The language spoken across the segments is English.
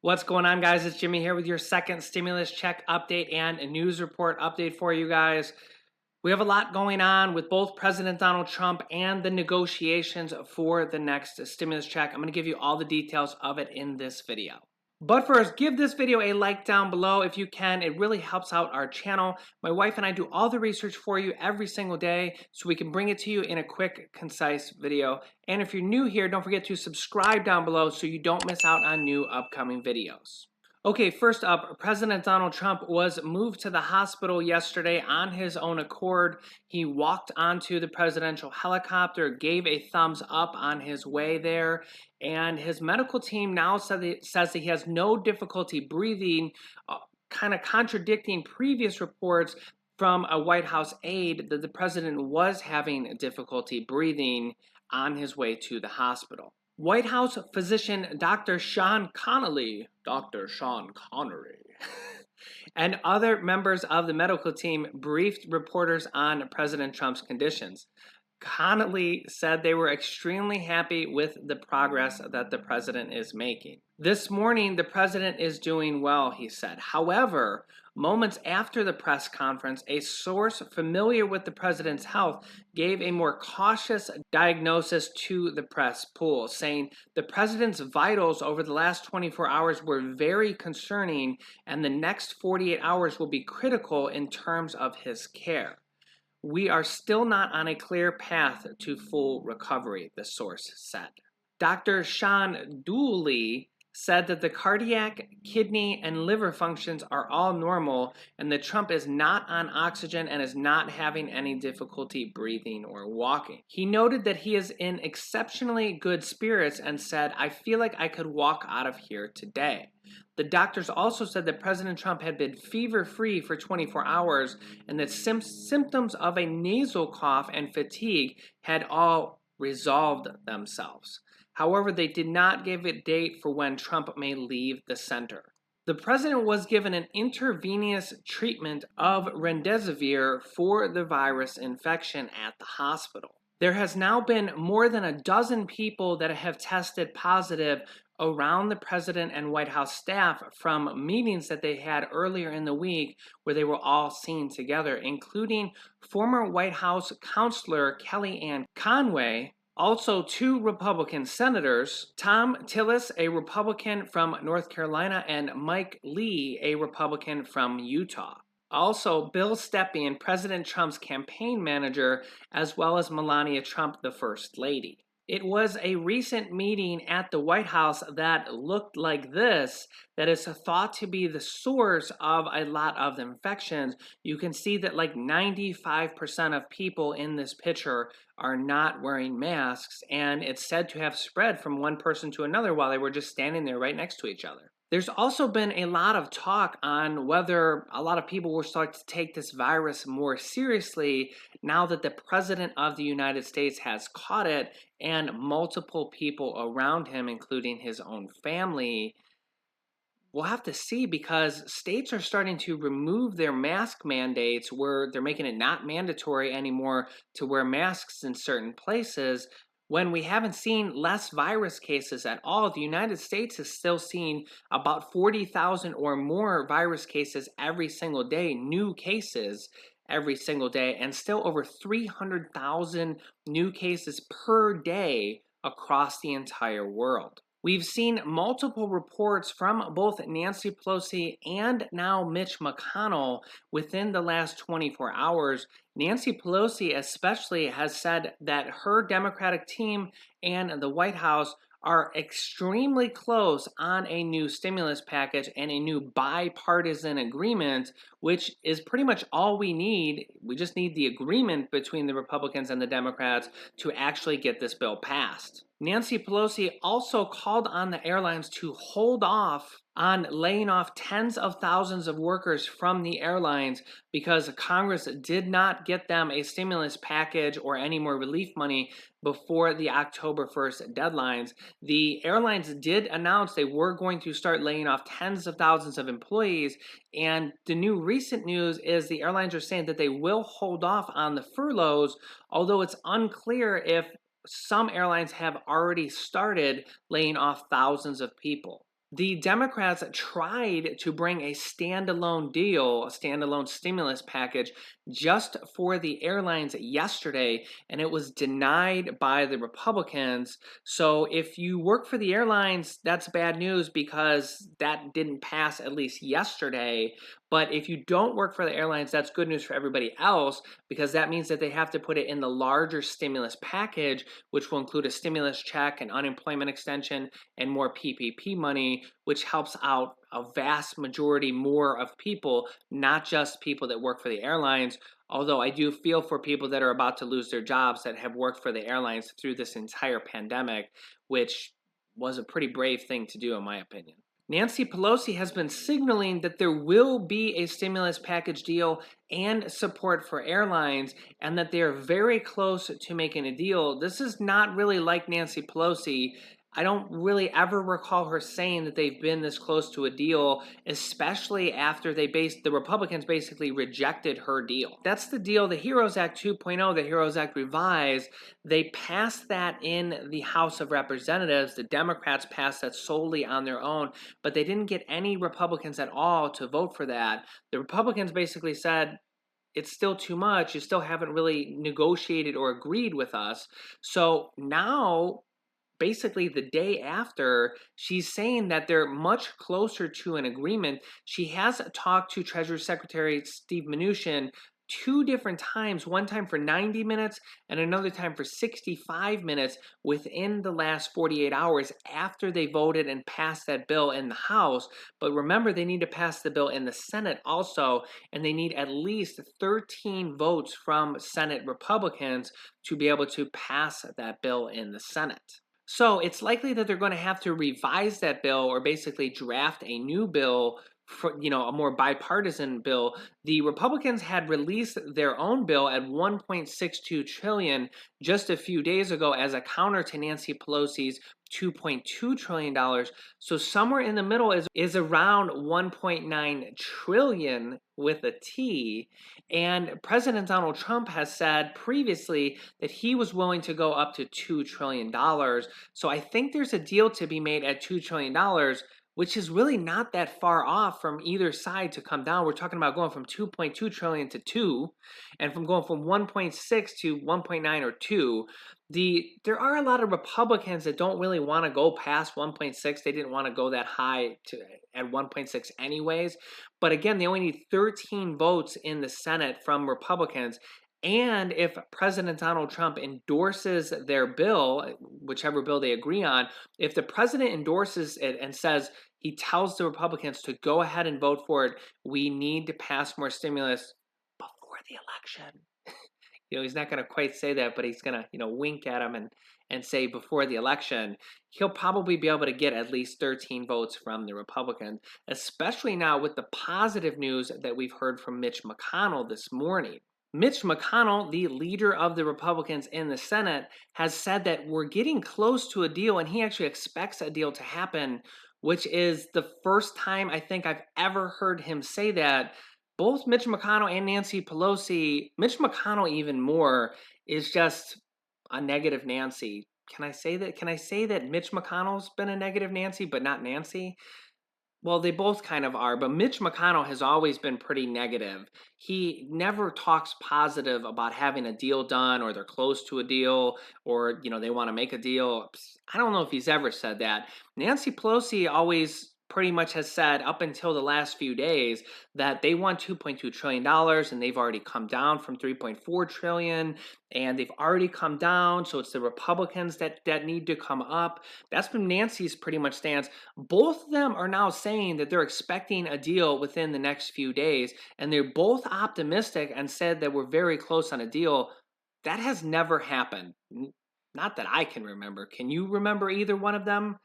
What's going on, guys? It's Jimmy here with your second stimulus check update and a news report update for you guys. We have a lot going on with both President Donald Trump and the negotiations for the next stimulus check. I'm going to give you all the details of it in this video. But first, give this video a like down below if you can. It really helps out our channel. My wife and I do all the research for you every single day so we can bring it to you in a quick, concise video. And if you're new here, don't forget to subscribe down below so you don't miss out on new upcoming videos. Okay, first up, President Donald Trump was moved to the hospital yesterday on his own accord. He walked onto the presidential helicopter, gave a thumbs up on his way there, and his medical team now says that he has no difficulty breathing, kind of contradicting previous reports from a White House aide that the president was having difficulty breathing on his way to the hospital. White House physician Dr. Sean Connery, and other members of the medical team briefed reporters on President Trump's conditions. Connolly said they were extremely happy with the progress that the president is making. This morning, the president is doing well, he said. However, moments after the press conference, a source familiar with the president's health gave a more cautious diagnosis to the press pool, saying the president's vitals over the last 24 hours were very concerning, and the next 48 hours will be critical in terms of his care. We are still not on a clear path to full recovery, the source said. Dr. Sean Dooley said that the cardiac, kidney, and liver functions are all normal and that Trump is not on oxygen and is not having any difficulty breathing or walking. He noted that he is in exceptionally good spirits and said, "I feel like I could walk out of here today." The doctors also said that President Trump had been fever-free for 24 hours and that symptoms of a nasal cough and fatigue had all resolved themselves. However, they did not give a date for when Trump may leave the center. The president was given an intravenous treatment of remdesivir for the virus infection at the hospital. There has now been more than a dozen people that have tested positive around the president and White House staff from meetings that they had earlier in the week where they were all seen together, including former White House counselor Kellyanne Conway, also two Republican senators, Tom Tillis, a Republican from North Carolina, and Mike Lee, a Republican from Utah. Also, Bill Stepien, President Trump's campaign manager, as well as Melania Trump, the First Lady. It was a recent meeting at the White House that looked like this, that is thought to be the source of a lot of the infections. You can see that like 95% of people in this picture are not wearing masks, and it's said to have spread from one person to another while they were just standing there right next to each other. There's also been a lot of talk on whether a lot of people will start to take this virus more seriously now that the President of the United States has caught it and multiple people around him, including his own family. We'll have to see, because states are starting to remove their mask mandates where they're making it not mandatory anymore to wear masks in certain places. When we haven't seen less virus cases at all, the United States is still seeing about 40,000 or more virus cases every single day, new cases every single day, and still over 300,000 new cases per day across the entire world. We've seen multiple reports from both Nancy Pelosi and now Mitch McConnell within the last 24 hours. Nancy Pelosi especially has said that her Democratic team and the White House are extremely close on a new stimulus package and a new bipartisan agreement, which is pretty much all we need. We just need the agreement between the Republicans and the Democrats to actually get this bill passed. Nancy Pelosi also called on the airlines to hold off on laying off tens of thousands of workers from the airlines because Congress did not get them a stimulus package or any more relief money before the October 1st deadlines. The airlines did announce they were going to start laying off tens of thousands of employees, and the new recent news is the airlines are saying that they will hold off on the furloughs, although it's unclear if some airlines have already started laying off thousands of people. The Democrats tried to bring a standalone deal, a standalone stimulus package just for the airlines yesterday, and it was denied by the Republicans. So if you work for the airlines, that's bad news because that didn't pass at least yesterday. But if you don't work for the airlines, that's good news for everybody else because that means that they have to put it in the larger stimulus package, which will include a stimulus check, an unemployment extension, and more PPP money, which helps out a vast majority more of people, not just people that work for the airlines. Although I do feel for people that are about to lose their jobs that have worked for the airlines through this entire pandemic, which was a pretty brave thing to do, in my opinion. Nancy Pelosi has been signaling that there will be a stimulus package deal and support for airlines, and that they are very close to making a deal. This is not really like Nancy Pelosi. I don't really ever recall her saying that they've been this close to a deal, especially after the Republicans basically rejected her deal. That's the deal, the HEROES Act 2.0, the HEROES Act revised. They passed that in the House of Representatives. The Democrats passed that solely on their own, but they didn't get any Republicans at all to vote for that. The Republicans basically said, it's still too much. You still haven't really negotiated or agreed with us. So now, basically the day after, she's saying that they're much closer to an agreement. She has talked to Treasury Secretary Steve Mnuchin two different times, one time for 90 minutes and another time for 65 minutes within the last 48 hours after they voted and passed that bill in the House. But remember, they need to pass the bill in the Senate also, and they need at least 13 votes from Senate Republicans to be able to pass that bill in the Senate. So it's likely that they're going to have to revise that bill or basically draft a new bill for, a more bipartisan bill. The Republicans had released their own bill at 1.62 trillion just a few days ago as a counter to Nancy Pelosi's $2.2 trillion. So somewhere in the middle is around 1.9 trillion with a T. And President Donald Trump has said previously that he was willing to go up to $2 trillion. So I think there's a deal to be made at $2 trillion, which is really not that far off from either side to come down. We're talking about going from 2.2 trillion to 2, and from going from 1.6 to 1.9 or 2. There are a lot of Republicans that don't really want to go past 1.6. They didn't want to go that high at 1.6 anyways. But again, they only need 13 votes in the Senate from Republicans. And if President Donald Trump endorses their bill, whichever bill they agree on, if the president endorses it and says, he tells the Republicans to go ahead and vote for it, we need to pass more stimulus before the election. He's not going to quite say that, but he's going to, wink at him and say before the election. He'll probably be able to get at least 13 votes from the Republicans, especially now with the positive news that we've heard from Mitch McConnell this morning. Mitch McConnell, the leader of the Republicans in the Senate, has said that we're getting close to a deal, and he actually expects a deal to happen, which is the first time I think I've ever heard him say that. Both Mitch McConnell and Nancy Pelosi, Mitch McConnell even more, is just a negative Nancy. Can I say that? Can I say that Mitch McConnell's been a negative Nancy, but not Nancy? Well, they both kind of are, but Mitch McConnell has always been pretty negative. He never talks positive about having a deal done, or they're close to a deal, or, they want to make a deal. I don't know if he's ever said that. Nancy Pelosi always pretty much has said up until the last few days that they want $2.2 trillion, and they've already come down from $3.4 trillion, and they've already come down. So it's the Republicans that need to come up. That's been Nancy's pretty much stance. Both of them are now saying that they're expecting a deal within the next few days, and they're both optimistic and said that we're very close on a deal. That has never happened. Not that I can remember. Can you remember either one of them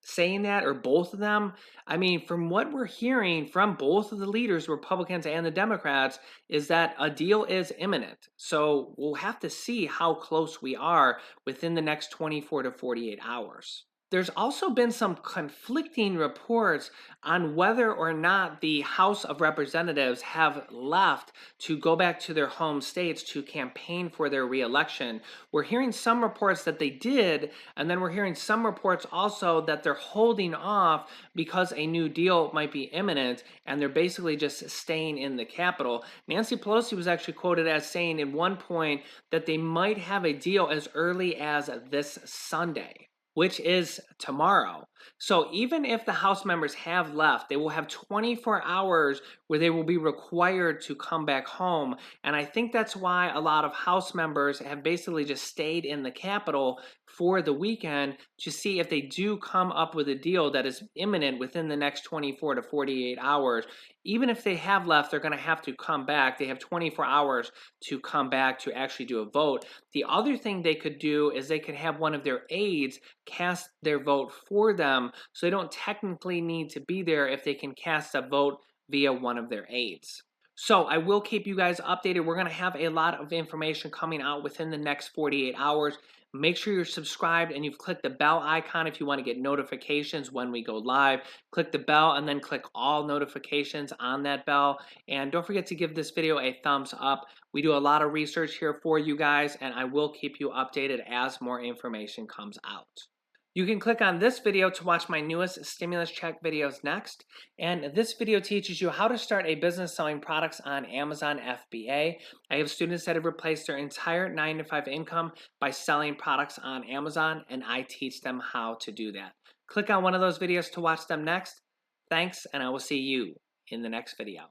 saying that, or both of them? I mean, from what we're hearing from both of the leaders, Republicans and the Democrats, is that a deal is imminent. So we'll have to see how close we are within the next 24 to 48 hours. There's also been some conflicting reports on whether or not the House of Representatives have left to go back to their home states to campaign for their reelection. We're hearing some reports that they did, and then we're hearing some reports also that they're holding off because a new deal might be imminent, and they're basically just staying in the Capitol. Nancy Pelosi was actually quoted as saying at one point that they might have a deal as early as this Sunday, which is tomorrow. So even if the House members have left, they will have 24 hours where they will be required to come back home. And I think that's why a lot of House members have basically just stayed in the Capitol for the weekend to see if they do come up with a deal that is imminent within the next 24 to 48 hours. Even if they have left, they're going to have to come back. They have 24 hours to come back to actually do a vote. The other thing they could do is they could have one of their aides cast their vote for them, so they don't technically need to be there if they can cast a vote via one of their aides. So I will keep you guys updated. We're going to have a lot of information coming out within the next 48 hours. Make sure you're subscribed and you've clicked the bell icon if you want to get notifications when we go live. Click the bell and then click all notifications on that bell. And don't forget to give this video a thumbs up. We do a lot of research here for you guys, and I will keep you updated as more information comes out. You can click on this video to watch my newest stimulus check videos next. And this video teaches you how to start a business selling products on Amazon FBA. I have students that have replaced their entire 9-to-5 income by selling products on Amazon, and I teach them how to do that. Click on one of those videos to watch them next. Thanks, and I will see you in the next video.